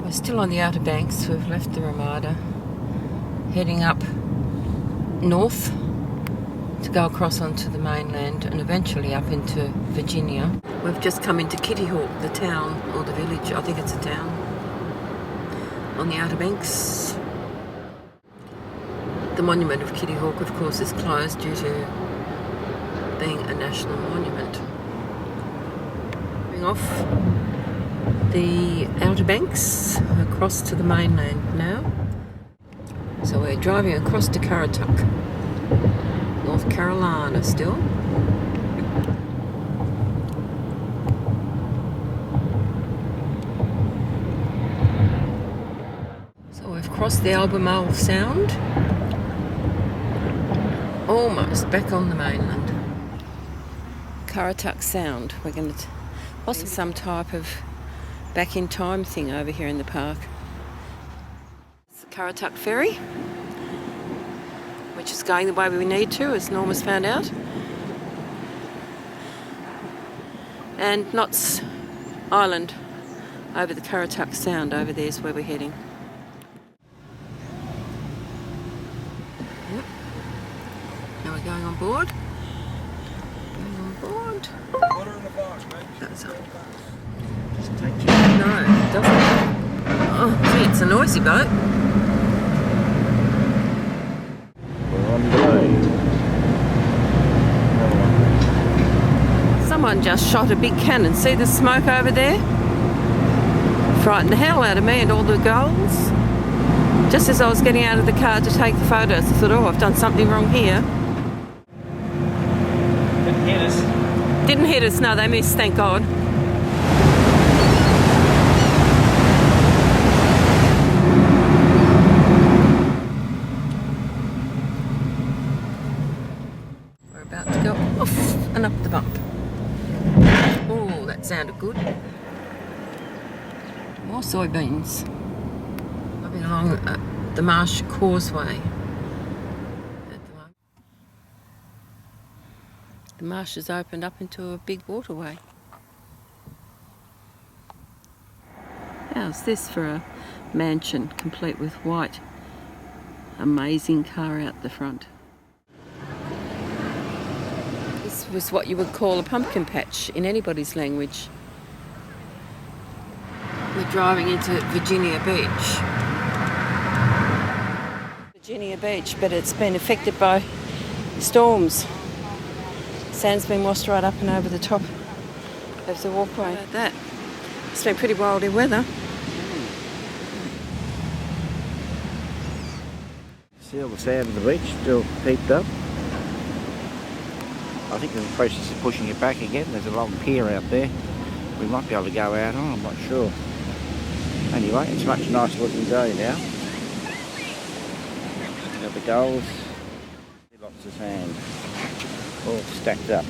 We're still on the Outer Banks. We've left the Ramada, heading up north to go across onto the mainland and eventually up into Virginia. We've just come into Kitty Hawk, the town, or the village, I think it's a town, on the Outer Banks. The monument of Kitty Hawk, of course, is closed due to being a national monument. Moving off the Outer Banks across to the mainland now. So we're driving across to Currituck, North Carolina still. So we've crossed the Albemarle Sound, almost back on the mainland. Currituck Sound. We're going to possibly some type of back in time thing over here in the park. It's the Currituck Ferry, which is going the way we need to, as Norma's found out. And Knott's Island over the Currituck Sound, over there is where we're heading. Yep. Now we're going on board. Going on board. Water in the box, mate. That's all. No, it doesn't. Oh, gee, it's a noisy boat. We're on delay. Someone just shot a big cannon. See the smoke over there? Frightened the hell out of me and all the girls. Just as I was getting out of the car to take the photos, I thought, oh, I've done something wrong here. Didn't hit us. Didn't hit us, no, they missed, thank God. We're about to go off and up the bump. Oh, that sounded good. More soybeans. Driving along the Marsh Causeway. The marsh has opened up into a big waterway. How's this for a mansion complete with white, amazing car out the front? This was what you would call a pumpkin patch in anybody's language. We're driving into Virginia Beach. Virginia Beach, but it's been affected by storms. Sand's been washed right up and over the top of the walkway. Like that. It's been pretty wildy weather. See all the sand of the beach still heaped up. I think they're in the process of pushing it back again. There's a long pier out there. We might be able to go out on, I'm not sure. Anyway, it's a much nicer looking day now. Got the gulls. Lots of sand. All stacked up.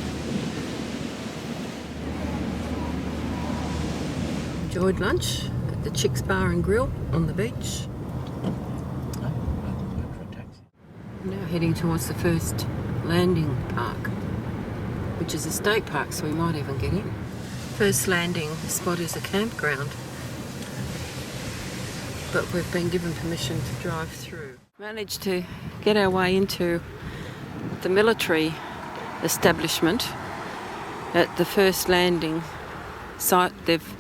Enjoyed lunch at the Chicks Bar and Grill on the beach. Now heading towards the first landing park, which is a state park, so we might even get in. First landing spot is a campground, but we've been given permission to drive through. Managed to get our way into the military establishment at the first landing site. They've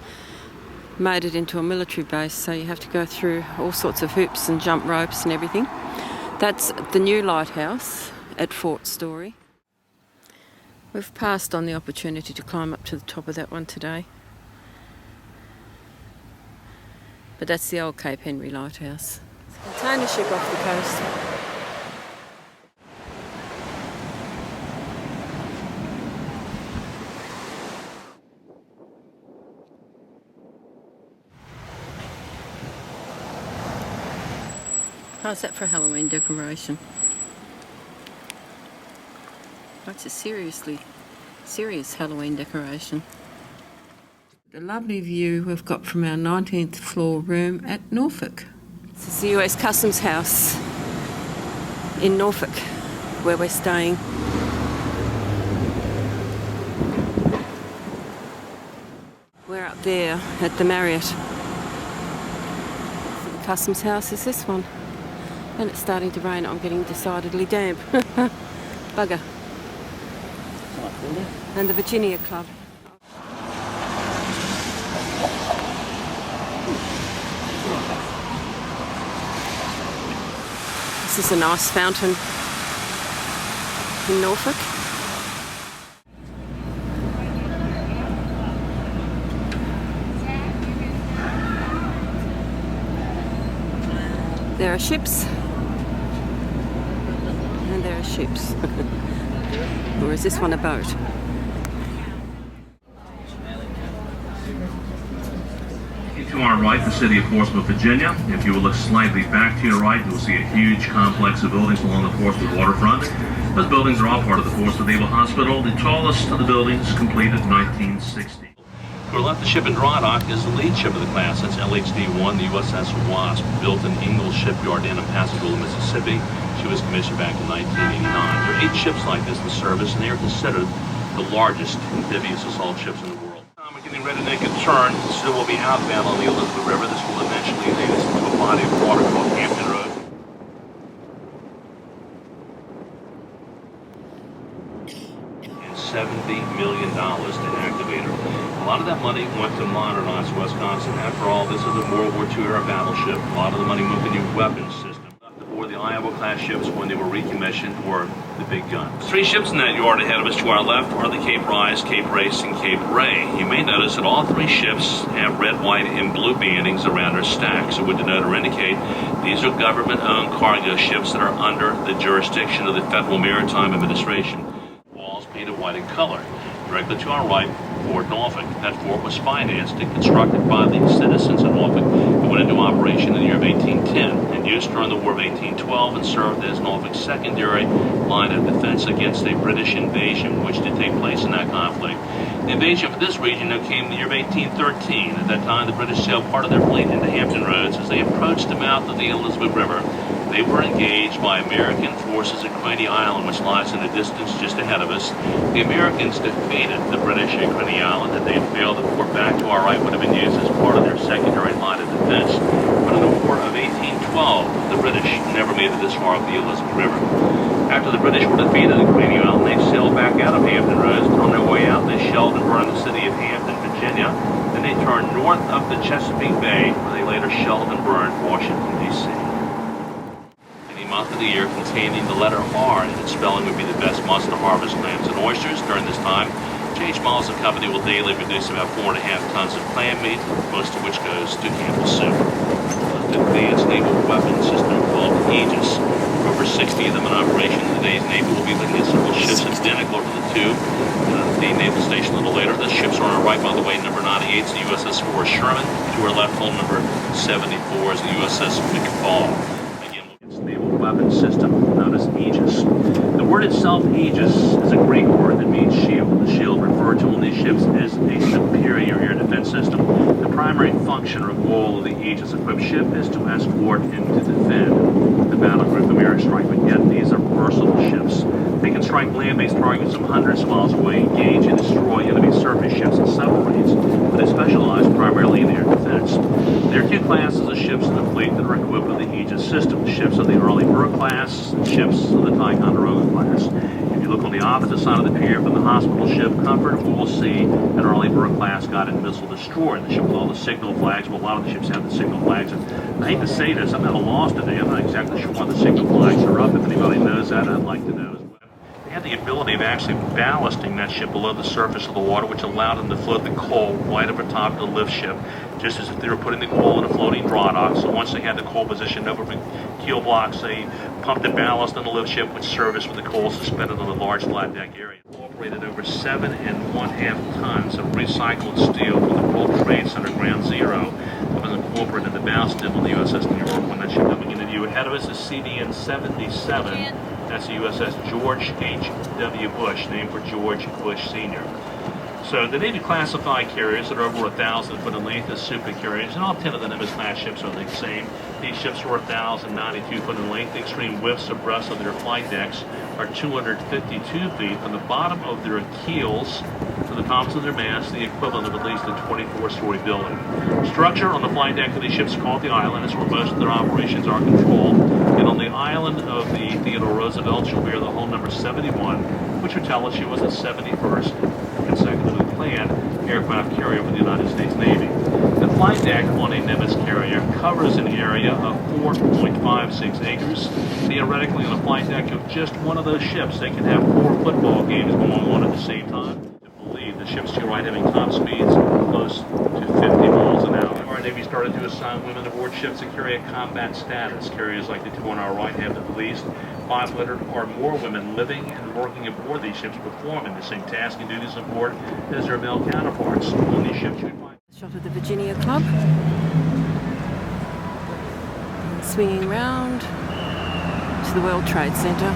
made it into a military base, so you have to go through all sorts of hoops and jump ropes and everything. That's the new lighthouse at Fort Story. We've passed on the opportunity to climb up to the top of that one today, but that's the old Cape Henry Lighthouse. It's a container ship off the coast. How's that for a Halloween decoration? That's a serious Halloween decoration. The lovely view we've got from our 19th floor room at Norfolk. This is the US Customs House in Norfolk, where we're staying. We're up there at the Marriott. Customs House is this one. And it's starting to rain. I'm getting decidedly damp. Bugger. And the Virginia Club. This is a nice fountain in Norfolk. There are ships. And there are ships. Or is this one a boat? To our right, the city of Portsmouth, Virginia. If you will look slightly back to your right, you will see a huge complex of buildings along the Portsmouth waterfront. Those buildings are all part of the Portsmouth Naval Hospital, the tallest of the buildings, completed in 1960. To our left, the ship in dry dock is the lead ship of the class. That's LHD-1, the USS Wasp, built in Ingalls Shipyard in Pascagoula, Mississippi. She was commissioned back in 1989. There are 8 ships like this in service, and they are considered the largest amphibious assault ships in the world. We're getting ready to make a turn, so we'll be outbound on the Elizabeth River. This will eventually lead us into a body of water called Hampton Road. And $70 million to activate her. A lot of that money went to modernize Wisconsin. After all, this is a World War II era battleship. A lot of the money went to new weapons systems. Aboard the Iowa-class ships when they were recommissioned were the big guns. 3 ships in that yard ahead of us to our left are the Cape Rise, Cape Race, and Cape Ray. You may notice that all 3 ships have red, white, and blue bandings around their stacks. It would denote or indicate these are government-owned cargo ships that are under the jurisdiction of the Federal Maritime Administration. Walls painted white in color. Directly to our right, Fort Norfolk. That fort was financed and constructed by the citizens of Norfolk. It went into operation in the year of 1810 and used during the War of 1812 and served as Norfolk's secondary line of defense against a British invasion, which did take place in that conflict. The invasion for this region came in the year of 1813. At that time, the British sailed part of their fleet into Hampton Roads. As they approached the mouth of the Elizabeth River, they were engaged by American forces at Coney Island, which lies in the distance just ahead of us. The Americans defeated the British at Coney Island. If they had failed, the fort back to our right would have been used as part of their secondary line of defense. But in the War of 1812, the British never made it this far up the Elizabeth River. After the British were defeated at Coney Island, they sailed back out of Hampton Roads. On their way out, they shelled and burned the city of Hampton, Virginia. Then they turned north up the Chesapeake Bay, where they later shelled and burned Washington, D.C. Month of the year containing the letter R in its spelling would be the best months to harvest clams and oysters. During this time, J.H. Miles and Company will daily produce about 4.5 tons of clam meat, most of which goes to Campbell's soup. The advanced naval weapon system called Aegis. Over 60 of them in operation. Today's Navy will be looking at several ships identical to the 2 the naval station a little later. The ships are on our right, by the way. Number 98 is the USS Forrest Sherman. To our left, hull number 74 is the USS McFall. Naval weapon system known as Aegis. The word itself, Aegis, is a Greek word that means shield. The shield referred to on these ships is a superior air defense system. The primary function or goal of the Aegis-equipped ship is to escort and to defend the battle group of air strike. But yet these are versatile ships. They can strike land-based targets from hundreds of miles away, engage and destroy enemy surface ships and submarines, but they specialize primarily in air defense. There are 2 classes of ships in the fleet that are equipped with the Aegis system. The ships of the Early Burr class and ships of the Ticonderoga class. If you look on the opposite side of the pier from the hospital ship Comfort, we will see an Early Burr class guided missile destroyer. The ship with all the signal flags. Well, a lot of the ships have the signal flags. And I hate to say this, I'm at a loss today. I'm not exactly sure why the signal flags are up. If anybody knows that, I'd like to know. They had the ability of actually ballasting that ship below the surface of the water, which allowed them to float the coal right over top of the lift ship, just as if they were putting the coal in a floating dry dock. So once they had the coal positioned over the keel blocks, they pumped the ballast on the lift ship, which serviced with the coal suspended on the large flat deck area. Operated over 7.5 tons of recycled steel from the World Trade Center Ground Zero that was incorporated in the bow stem on the USS New York when that ship coming into view. Ahead of us is CDN 77. That's the USS George H.W. Bush, named for George Bush Sr. So the Navy classified carriers that are over 1,000 foot in length as super carriers, and all 10 of the Nimitz class ships are the same. These ships are 1,092 foot in length. The extreme widths abreast of their flight decks are 252 feet. From the bottom of their keels to the tops of their masts, the equivalent of at least a 24-story building. Structure on the flight deck of these ships is called the island. It's where most of their operations are controlled. And on the island of the Theodore Roosevelt, she'll bear the hull number 71, which would tell us she was the 71st consecutively planned aircraft carrier for the United States Navy. The flight deck on a Nimitz carrier covers an area of 4.56 acres. Theoretically, on a flight deck of just one of those ships, they can have 4 football games going on at the same time. To believe the ships to your right having top speeds close to 50 miles an hour. Our Navy started to assign women aboard ships that carry a combat status. Carriers like the two on our right have at least 500 or more women living and working aboard these ships, performing the same tasks and duties aboard as their male counterparts. On these ships, you find Shot of the Virginia Club. And swinging round to the World Trade Center.